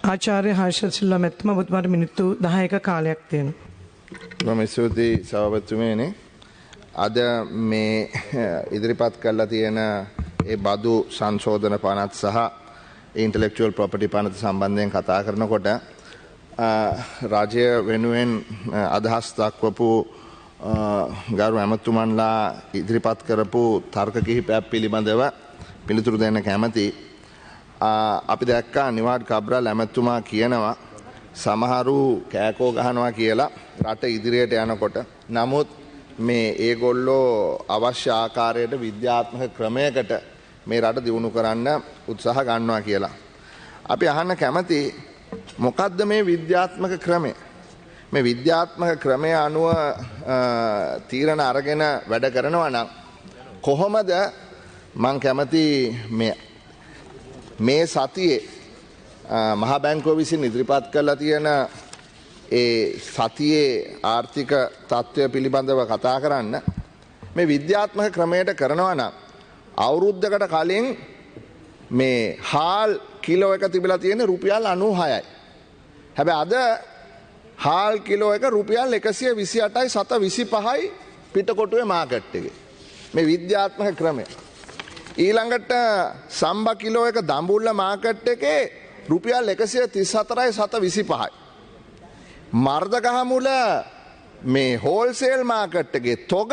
ආචාර්ය හර්ෂ සිල්වා මැතිතුමා ඔබතුමාට මිනිත්තු 10ක කාලයක් තියෙනවා. මම ස්තුතියි සභාපතිතුමනි. අද මේ ඉදිරිපත් කරලා තියෙන ඒ බදු සංශෝධන පනත් සහ ඉන්ටෙලෙක්චුවල් ප්‍රොපර්ටි පනත සම්බන්ධයෙන් කතා කරනකොට රජය වෙනුවෙන් අදහස් දක්වපු ගරු ඇමතුමන්ලා ඉදිරිපත් කරපු තර්ක කිහිපයක් පිළිබඳව පිළිතුරු දෙන්න කැමති. අපි දැක්කා නිවාඩ් කබ්‍රල් ඇමතුමා කියනවා සමහරු කෑකෝ ගහනවා කියලා රට ඉදිරියට යනකොට. නමුත් මේ ඒගොල්ලෝ අවශ්‍ය ආකාරයට විද්‍යාත්මක ක්‍රමයකට මේ රට දියුණු කරන්න උත්සාහ ගන්නවා කියලා. අපි අහන්න කැමති මොකද්ද මේ විද්‍යාත්මක ක්‍රමය? මේ විද්‍යාත්මක ක්‍රමය අනුව තීරණ අරගෙන වැඩ කරනවා නම් කොහොමද මං කැමති මේ සතියේ මහා බැංකුව විසින් ඉදිරිපත් කරලා තියෙන ඒ සතියේ ආර්ථික තත්ත්වය පිළිබඳව කතා කරන්න. මේ විද්‍යාත්මක ක්‍රමයට කරනවා නම් අවුරුද්දකට කලින් මේ හාල් කිලෝ එක තිබිලා තියෙන රුපියල් 96යි. හැබැයි අද හාල් කිලෝ එක රුපියල් 128යි 725යි පිටකොටුවේ මාකට් එකේ. මේ විද්‍යාත්මක ක්‍රමය. ඊළඟට සම්බා කිලෝ එක දඹුල්ල මාකට් එකේ රුපියල් 134යි 725යි. මර්ධගහ මුල මේ හෝල්සේල් මාකට් එකේ තොග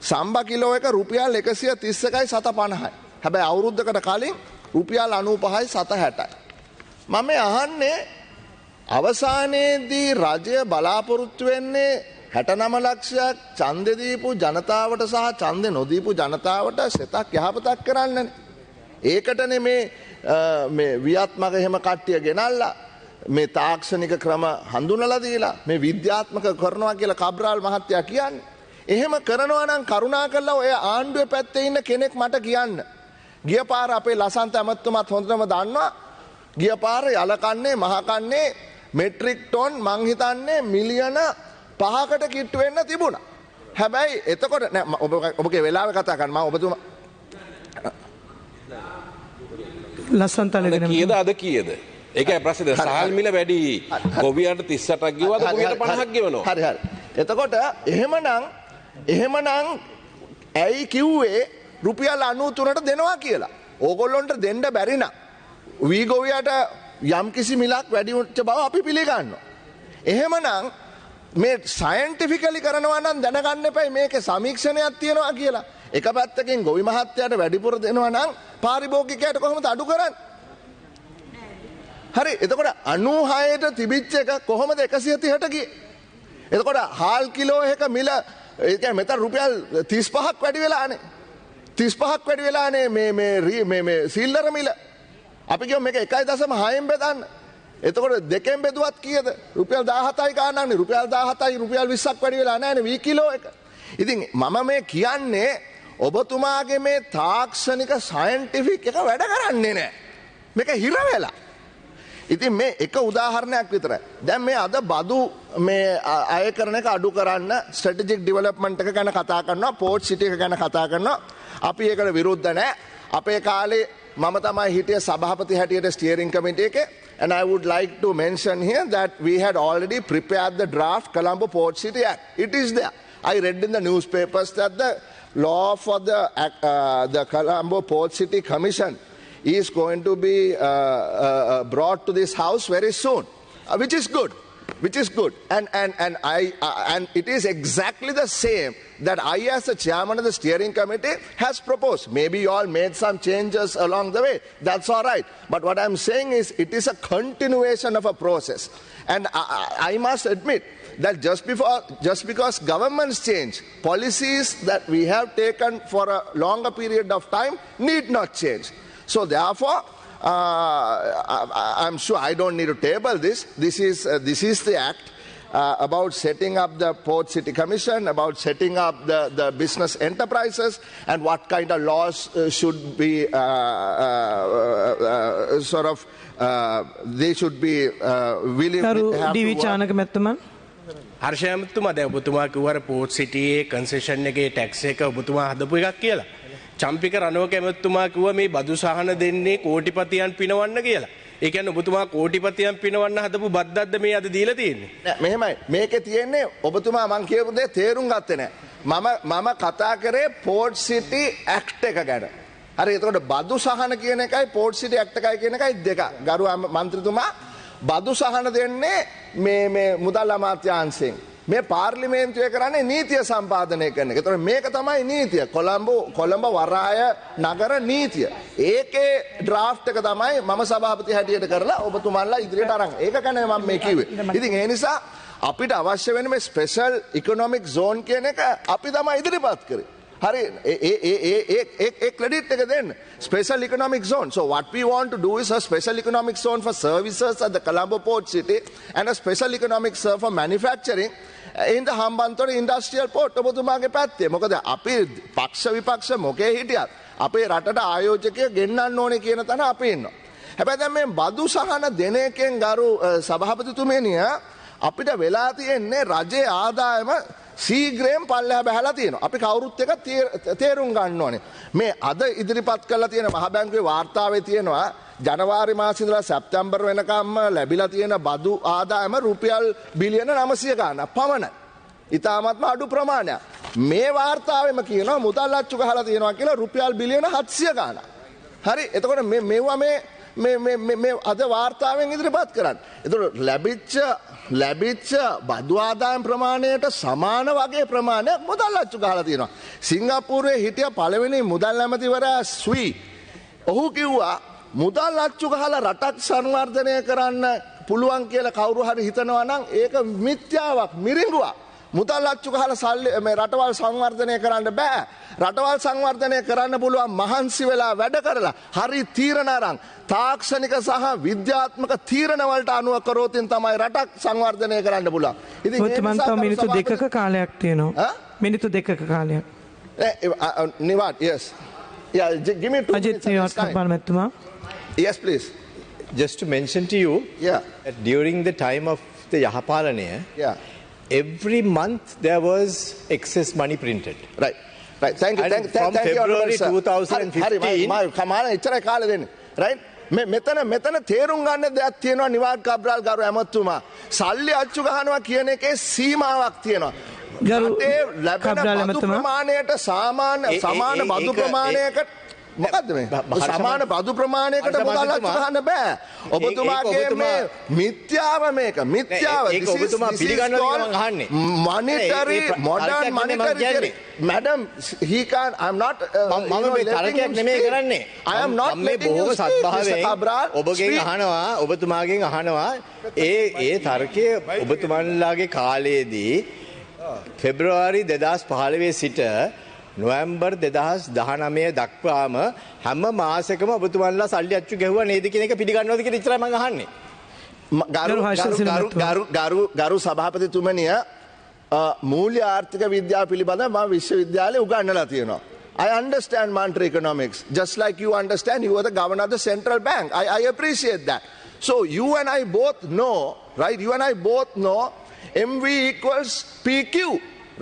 සම්බා කිලෝ එක රුපියල් 131යි 750යි. හැබැයි අවුරුද්දකට කලින් රුපියල් 95යි 760යි. මම අහන්නේ අවසානයේදී රජය බලාපොරොත්තු වෙන්නේ 69 ලක්ෂයක් ඡන්දෙ දීපු ජනතාවට සහ ඡන්දෙ නොදීපු ජනතාවට සෙතක් යහපතක් කරන්නනේ. ඒකටනේ මේ විද්‍යාත්මක එහෙම කට්ටිය ගෙනල්ලා මේ තාක්ෂණික ක්‍රම හඳුනලා දීලා මේ විද්‍යාත්මක කරනවා කියලා කබ්‍රාල් මහත්තයා කියන්නේ. එහෙම කරනවා නම් කරුණාකරලා ඔය ආණ්ඩුවේ පැත්තේ ඉන්න කෙනෙක් මට කියන්න. ගිය පාර අපේ ලසන්ත ඇමතුමාත් හොඳටම දන්නවා. ගිය පාර යලකන්නේ මහකන්නේ මෙට්‍රික් ටොන් මං හිතන්නේ මිලියන 5කට කිට්ටු වෙන්න තිබුණා. හැබැයි එතකොට නෑ ඔබගේ වෙලාවේ කතා කරන්න මම ඔබතුමා ලස්සන්තලගෙන කීයද අද කීයද? ඒකයි ප්‍රශ්නේ. සහල් මිල වැඩි ගොවියන්ට 38ක් ගෙවුවාද ගොවියන්ට 50ක් ගෙවනවා. හරි හරි. එතකොට එහෙමනම් ඇයි කිව්වේ රුපියල් 93ට දෙනවා කියලා? ඕගොල්ලොන්ට දෙන්න බැරි නම් වී ගොවියට යම්කිසි මිලක් වැඩි වෙච්ච බව අපි පිළිගන්නවා. එහෙමනම් මේ සයන්ටිෆිකලි කරනවා නම් දැනගන්න එපයි මේකේ සමීක්ෂණයක් තියෙනවා කියලා. එක පැත්තකින් ගොවි මහත්තයාට වැඩිපුර දෙනවා නම් පාරිභෝගිකයාට කොහොමද අඩු කරන්නේ? හරි. එතකොට 96ට තිබිච්ච එක කොහොමද 130ට ගියේ? එතකොට හාල් කිලෝ එක මිල ඒ කියන්නේ මෙතන රුපියල් 35ක් වැඩි වෙලානේ. 35ක් වැඩි වෙලානේ මේ සිල්ලර මිල. අපි කියමු මේක 1.6න් බෙදන්න. එතකොට දෙකෙන් බෙදුවත් කීයද? රුපියල් 17යි ගන්නන්නේ. රුපියල් 17යි රුපියල් 20ක් වැඩි වෙලා නැහැනේ වී කිලෝ එක. ඉතින් මම මේ කියන්නේ ඔබතුමාගේ මේ තාක්ෂණික සයන්ටිෆික් එක වැඩ කරන්නේ නැහැ. මේක හිර වෙලා. ඉතින් මේ එක උදාහරණයක් විතරයි. දැන් මේ අද බදු මේ අය කරන එක අඩු කරන්න ස්ට්‍රැටජික් ඩෙවලොප්මන්ට් එක ගැන කතා කරනවා, පෝර්ට් සිටි එක ගැන කතා කරනවා. අපි ඒකට විරුද්ධ නැහැ. අපේ කාලේ මම තමයි හිටියේ සභාපති හැටියට ස්ටියරින් කමිටි එකේ. And I would like to mention here that we had already prepared the draft Colombo Port City Act. It is there. I read in the newspapers that the law for the Colombo Port City Commission is going to be brought to this house very soon, which is good. And it is exactly the same that I, as the chairman of the steering committee, has proposed. Maybe you all made some changes along the way. That's all right. But what I'm saying is it is a continuation of a process. And I must admit that just because governments change, policies that we have taken for a longer period of time need not change. So therefore, I'm sure I don't need to table this. This is the act about setting up the Port City Commission, about setting up the business enterprises, and what kind of laws should be they should be willing to have to work. හර්ෂයමතුමා දැන් ඔබතුමා කිව්වර port සිටියේ කන්සෙෂන් එකේ tax එක ඔබතුමා හදපු එකක් කියලා. චම්පික රණවක ඇමතුමා කිව්වා මේ බදු සහන දෙන්නේ කෝටිපතියන් පිනවන්න කියලා. ඒ කියන්නේ ඔබතුමා කෝටිපතියන් පිනවන්න හදපු බද්දක්ද මේ අද දීලා තියෙන්නේ? නෑ මෙහෙමයි. මේකේ තියෙන්නේ ඔබතුමා මං කියපු දේ තේරුම් ගත්තේ නෑ. මම කතා කරේ පෝර්ට් සිටි ඇක්ට් එක ගැන. හරි එතකොට බදු සහන කියන එකයි පෝර්ට් සිටි ඇක්ට් එකයි කියන එකයි දෙක. ගරු මන්ත්‍රීතුමා බදු සහන දෙන්නේ මේ මුදල් අමාත්‍යාංශයෙන්. මේ පාර්ලිමේන්තුවේ කරන්නේ නීතිය සම්පාදනය කරන එක. ඒතකොට මේක තමයි නීතිය. කොළඹ වරාය නගර නීතිය. ඒකේ ඩ්‍රාෆ්ට් එක තමයි මම සභාපති හැටියට කරලා ඔබතුමන්ලා ඉදිරියට අරන්. ඒක ගැන මම මේ කිව්වේ. ඉතින් ඒ නිසා අපිට අවශ්‍ය වෙන මේ ස්පෙෂල් ඉකොනොමික් සෝන් කියන එක අපි තමයි ඉදිරිපත් කරේ. හරි ඒ ක්‍රෙඩිට් එක දෙන්න. Special economic zone. So what we want to do is a special economic zone for services at the Colombo Port City and a special economic zone for manufacturing in the Hambantota Industrial Port. ඔබතුමාගේ පැත්තේ. මොකද අපි පක්ෂ විපක්ෂ මොකේ හිටියත් අපේ රටට ආයෝජකය ගෙන්නන්න ඕනේ කියන තැන අපි ඉන්නවා. හැබැයි දැන් මේ බදු සහන දෙන එකෙන් ගරු සභාපතිතුමනි අපිට වෙලා තියෙන්නේ රජයේ ආදායම සීග්‍රයෙන් පල්ලෙහා බහැලා තියෙනවා. අපි කවුරුත් එක තේරුම් ගන්න ඕනේ. මේ අද ඉදිරිපත් කරලා තියෙන මහ බැංකුවේ වාර්තාවේ තියෙනවා ජනවාරි මාසෙ ඉඳලා සැප්තැම්බර් වෙනකම්ම ලැබිලා තියෙන බදු ආදායම රුපියල් බිලියන 900 ගාණක් පමණයි. ඉතාමත්ම අඩු ප්‍රමාණයක්. මේ වාර්තාවෙම කියනවා මුදල් අච්චු ගහලා තියෙනවා කියලා රුපියල් බිලියන 700 ගාණක්. හරි එතකොට මේවා මේ අද වාර්තාවෙන් ඉදිරිපත් කරන්න. එතකොට ලැබිච්ච බදු ආදායම් ප්‍රමාණයට සමාන වගේ ප්‍රමාණයක් මුදල් අච්චු ගහලා තියෙනවා. සිංගප්පූරුවේ හිටිය පළවෙනි මුදල් ඇමතිවරයා ස්වී ඔහු කිව්වා මුදල් අච්චු ගහලා රටක් සංවර්ධනය කරන්න පුළුවන් කියලා කවුරු හරි හිතනවා නම් ඒක මිත්‍යාවක් මිරිඟුවක්. මුදල් අච්චු ගහලා සල්ලි මේ රටවල් සංවර්ධනය කරන්න බෑ. රටවල් සංවර්ධනය කරන්න පුළුවන් මහන්සි වෙලා වැඩ කරලා හරි තීරණ අරන් තාක්ෂණික සහ විද්‍යාත්මක තීරණ වලට අනුව කරොතින් තමයි රටක් සංවර්ධනය කරන්න පුළුවන්. ඉතින් ඔබතුමන්ට මිනිත්තු දෙකක කාලයක් තියෙනවා. මිනිත්තු දෙකක කාලයක්. Nivard yes. Yeah, give me 2 Ajith Nivard කපාලමැතිතුමා. Yes please. Just to mention to you that during the time of the Yahapalanaya, every month there was excess money printed. Right. Thank you. From February 2015. කමාන එච්චරයි කාලෙ දෙන්නේ. Right? මෙතන තේරුම් ගන්න දෙයක් තියෙනවා නිවාඩ් කබ්‍රාල් ගරු ඇමතුමා. සල්ලි අච්චු ගහනවා කියන එකේ සීමාවක් තියෙනවා. ලැබෙන බදු ප්‍රමාණයට සමාන බදු ප්‍රමාණයකට මොකද්ද මේ සමාන බදු ප්‍රමාණයකට මුදල් අච්චු ගහන්න බෑ. ඔබතුමාගේ මේ මිත්‍යාව මේක මිත්‍යාව. ඒක ඔබතුමා පිළිගන්නවද මම අහන්නේ. monetary modern monetary theory. Madam he can I'm not මම මේ තරකයක් නෙමෙයි කරන්නේ. I am not මේ බොහොම සත්භාවයෙන් ඔබගෙන් අහනවා ඔබතුමාගෙන් අහනවා ඒ තර්කයේ ඔබතුමන්ලාගේ කාලයේදී පෙබ්‍රුවාරි 2015 සිට නොවැම්බර් 2019 දක්වාම හැම මාසෙකම ඔබතුමන්ලා සල්ලි අච්චු ගැහුවා නේද කියන එක පිළිගන්නවද කියලා ඉතරයි මම අහන්නේ. ගරු සභාපතිතුමනි මූල්‍ය ආර්ථික විද්‍යාව පිළිබඳව මම විශ්වවිද්‍යාලයේ උගන්වලා තියෙනවා. I understand monetary economics just like you understand. You are the governor of the central bank. I appreciate that. So you and I both know, right? You and I both know MV equals PQ.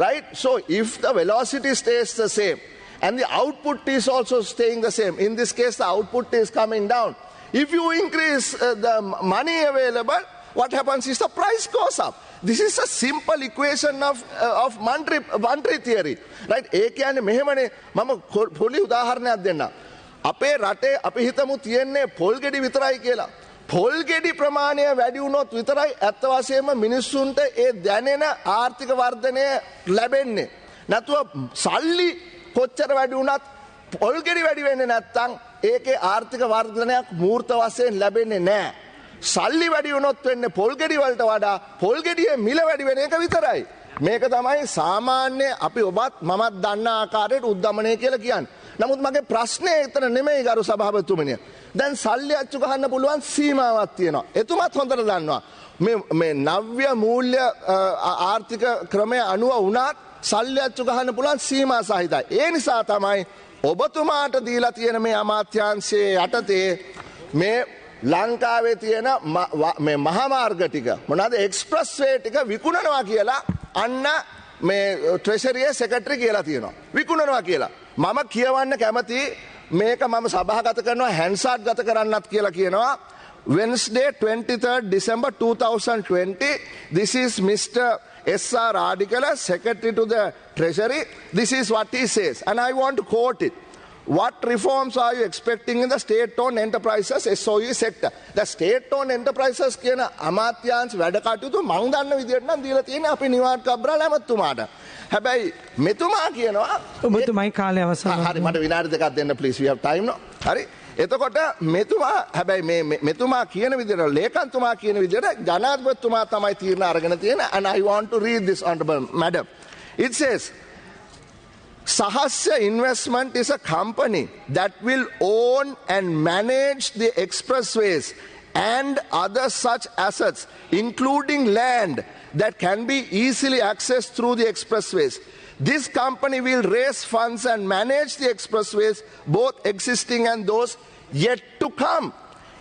Right? So if the velocity stays the same and the output is also staying the same, in this case the output is coming down. If you increase the money available, what happens is the price goes up. This is a simple equation of monetary theory. Right? ඒ කියන්නේ මෙහෙමනේ මම පොඩි උදාහරණයක් දෙන්නම්. අපේ රටේ අපි හිතමු තියෙන්නේ පොල් ගෙඩි විතරයි කියලා. පොල් ගෙඩි ප්‍රමාණය වැඩි වුණොත් විතරයි ඇත්ත වශයෙන්ම මිනිස්සුන්ට ඒ දැනෙන ආර්ථික වර්ධනය ලැබෙන්නේ. නැතුව සල්ලි කොච්චර වැඩි වුණත් පොල් ගෙඩි වැඩි වෙන්නේ නැත්නම් ඒකේ ආර්ථික වර්ධනයක් මූර්ත වශයෙන් ලැබෙන්නේ නැහැ. සල්ලි වැඩි වුණොත් වෙන්නේ පොල් ගෙඩි වලට වඩා පොල් ගෙඩියේ මිල වැඩි වෙන එක විතරයි. මේක තමයි සාමාන්‍ය අපි ඔබත් මමත් දන්න ආකාරයට උද්දමනය කියලා කියන්නේ. නමුත් මගේ ප්‍රශ්නේ එතන නෙමෙයි ගරු සභාපතිතුමනි. දැන් සල්ලි අච්චු ගහන්න පුළුවන් සීමාවක් තියෙනවා. එතුමත් හොඳට දන්නවා. මේ නව්‍ය මූල්‍ය ආර්ථික ක්‍රමය අනුව වුණත් සල්ලි අච්චු ගහන්න පුළුවන් සීමා සහිතයි. ඒ නිසා තමයි ඔබතුමාට දීලා තියෙන මේ අමාත්‍යාංශයේ යටතේ මේ ලංකාවේ තියෙන මේ මහාමාර්ග ටික මොනවාද එක්ස්ප්‍රස් වේ ටික විකුණනවා කියලා අන්න මේ ට්‍රෙෂරියේ සෙක්‍රටරි කියලා තියෙනවා. විකුණනවා කියලා. මම කියවන්න කැමති මේක මම සභාගත කරනවා හැන්සාට් ගත කරන්නත් කියලා කියනවා. Wednesday 23rd December 2020. This is Mr. S.R. Radikala, Secretary to the Treasury. This is what he says, and I want to quote it. What reforms are you expecting in the state-owned enterprises SOE sector? The state-owned enterprises කියන අමාත්‍යාංශ වැඩ කටයුතු මං දන්න විදිහට නම් දීලා තියෙනවා අපේ නිවාඩ් කබ්‍රාල් ඇමතුමාට. හැබැයි මෙතුමා කියනවා ඔබතුමයි කාලය අවසන්. හරි මට විනාඩි දෙකක් දෙන්න please, we have time no. හරි. එතකොට මෙතුමා හැබැයි මෙතුමා කියන විදිහට ලේකම්තුමා කියන විදිහට ජනාධිපතිතුමා තමයි තීරණ අරගෙන තියෙන, and I want to read this honorable madam. It says Sahasya Investment is a company that will own and manage the expressways and other such assets, including land that can be easily accessed through the expressways. This company will raise funds and manage the expressways, both existing and those yet to come.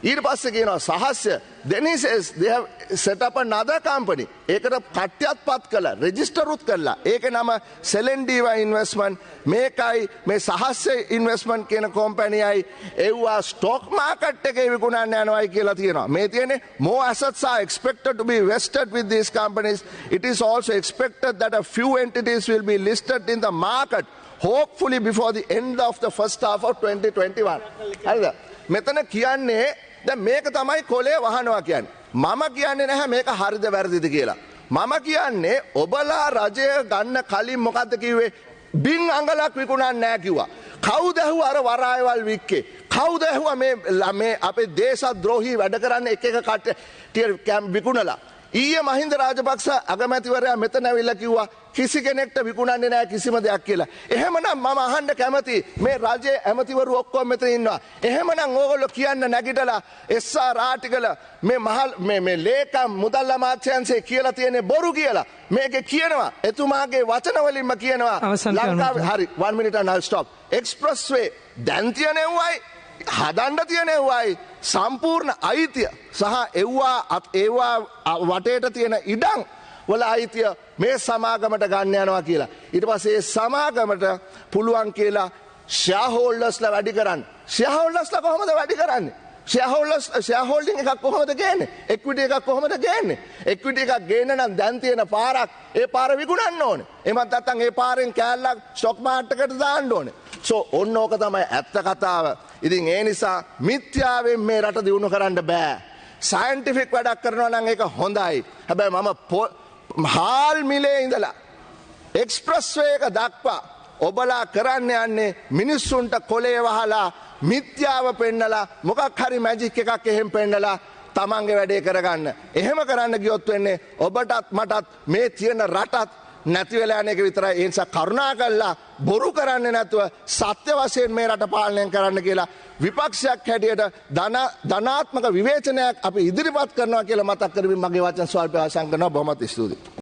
ඊට පස්සේ කියනවා සහස්‍ය. Then he says they have set up another company. ඒකට කට්ටියත් පත් කළා, රෙජිස්ටරුත් කළා. ඒකේ නම Selendiva Investment. මේකයි මේ සහස්‍ය ඉන්වෙස්ට්මන්ට් කියන කම්පැනියයි ඒවා ස්ටොක් මාකට් එකේ විකුණන්න යනවායි කියලා තියෙනවා. මේ තියෙන්නේ more assets are expected to be vested with these companies. It is also expected that a few entities will be listed in the market, hopefully before the end of the first half of 2021. හරිද? මෙතන කියන්නේ දැන් මේක තමයි කොලේ වහනවා කියන්නේ. මම කියන්නේ නැහැ මේක හරිද වැරදිද කියලා. මම කියන්නේ ඔබලා රජය ගන්න කලින් මොකද්ද කිව්වේ? බින් අඟලක් විකුණන්නේ නැහැ කිව්වා. කවුද ඇහුවා අර වරායවල් වික්කේ? කවුද ඇහුවා මේ අපේ දේශද්‍රෝහී වැඩ කරන්න එක කට්ටිය විකුණලා? ඊයේ මහින්ද රාජපක්ෂ අගමැතිවරයා මෙතන ඇවිල්ලා කිව්වා කිසි කෙනෙක්ට විකුණන්නේ නැහැ කිසිම දෙයක් කියලා. එහෙමනම් මම අහන්න කැමතියි මේ රජයේ ඇමතිවරු ඔක්කොම මෙතන ඉන්නවා. එහෙමනම් ඕගොල්ලෝ කියන්න නැගිටලා SR ආටිකල මේ ලේකම් මුදල් අමාත්‍යාංශයේ කියලා තියෙන්නේ බොරු කියලා. මේකේ කියනවා එතුමාගේ වචන වලින්ම කියනවා ලංකාවේ හරි 1 minute and I'll stop. Expressway දැන් තියෙනවයි හදන්න තියෙනවයි සම්පූර්ණ අයිතිය සහ ඒවා වටේට තියෙන ඉඩම් වල අයිතිය මේ සමාගමට ගන්න යනවා කියලා. ඊට පස්සේ ඒ සමාගමට පුළුවන් කියලා ෂෙයාර්හෝල්ඩර්ස්ලා වැඩි කරන්න. ෂෙයාර්හෝල්ඩර්ස්ලා කොහොමද වැඩි කරන්නේ? ෂෙයාර්හෝල්ඩින් එකක් කොහොමද ගේන්නේ? එක්විටි එකක් කොහොමද ගේන්නේ? එක්විටි එකක් ගේන්න නම් දැන් තියෙන පාරක් ඒ පාර විකුණන්න ඕනේ. එහෙමත් නැත්නම් ඒ පාරෙන් කෑල්ලක් ස්ටොක් මාකට් එකට දාන්න ඕනේ. ඔන්න ඕක තමයි ඇත්ත කතාව. ඉතින් ඒ නිසා මිත්‍යාවෙන් මේ රට දියුණු කරන්න බෑ. සයන්ටිෆික් වැඩක් කරනවා නම් ඒක හොඳයි. හැබැයි මම හාල් මිලේ ඉඳලා එක්ස්ප්‍රස්වේ එක දක්වා ඔබලා කරන්න යන්නේ මිනිස්සුන්ට කොලේ වහලා මිත්‍යාව පෙන්නලා මොකක් හරි මැජික් එකක් එහෙම පෙන්නලා තමන්ගේ වැඩේ කරගන්න. එහෙම කරන්න ගියොත් වෙන්නේ ඔබටත් මටත් මේ තියෙන රටත් නැති වෙලා යන එක විතරයි. ඒ නිසා කරුණා කළා බොරු කරන්නේ නැතුව සත්‍ය වශයෙන් මේ රට පාලනය කරන්න කියලා විපක්ෂයක් හැටියට ධනාත්මක විවේචනයක් අපි ඉදිරිපත් කරනවා කියලා මතක් කරමින් මගේ වචන ස්වල්ප අවසන් කරනවා. බොහොමත් ස්තුතියි.